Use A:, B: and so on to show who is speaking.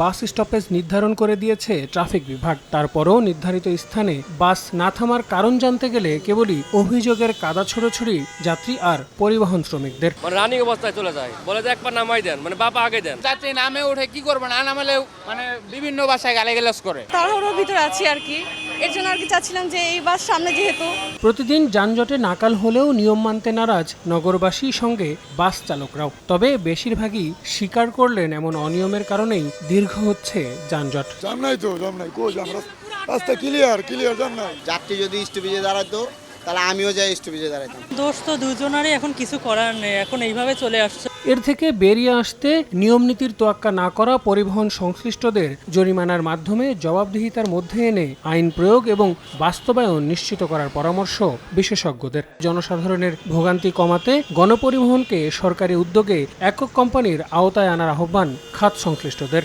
A: Bus stoppage নির্ধারণ করে দিয়েছে ট্রাফিক বিভাগ। তারপরও নির্ধারিত স্থানে বাস না থামার কারণ জানতে গেলে কেবলই অভিযোগের কাদা ছোড়াছুড়ি যাত্রী আর পরিবহন শ্রমিকদের।
B: রানিং অবস্থায় চলে যায়, বলে যে একবার নামাই দেন, মানে বাবা আগে দেন।
C: যাত্রী নামে উঠে কি করবে, না নামালে মানে বিভিন্ন ভাষায় গালিগালাজ করে।
D: তাড়াহুড়োর ভিতরে আছি আর কি, এর জন্য আর কি চাচ্ছিলাম যে এই বাস সামনে যেহেতু।
A: প্রতিদিন যানজটে নাকাল হলেও নিয়ম মানতে নারাজ নগরবাসী, সঙ্গে বাস চালকরাও। তবে বেশিরভাগই স্বীকার করলেন এমন অনিয়মের কারণেই দীর্ঘ হচ্ছে যানজট।
E: জাম নাই তো, জাম নাই, কো জাম, রাস্তা ক্লিয়ার জাম নাই।
F: যাত্রী যদি স্টপেজে দাঁড়াতো তাহলে আমিও যাই স্টপেজে দাঁড়াতাম।
G: দোষ তো দুজনেরই, এখন কিছু করার নেই, এখন এইভাবে চলে আসছে।
A: এর থেকে বেরিয়ে আসতে নিয়ম নীতির তোয়াক্কা না করা, পরিবহন সংশ্লিষ্টদের জরিমানার মাধ্যমে জবাবদিহিতার মধ্যে এনে আইন প্রয়োগ এবং বাস্তবায়ন নিশ্চিত করার পরামর্শ বিশেষজ্ঞদের। জনসাধারণের ভোগান্তি কমাতে গণপরিবহনকে সরকারি উদ্যোগে একক কোম্পানির আওতায় আনার আহ্বান খাত সংশ্লিষ্টদের।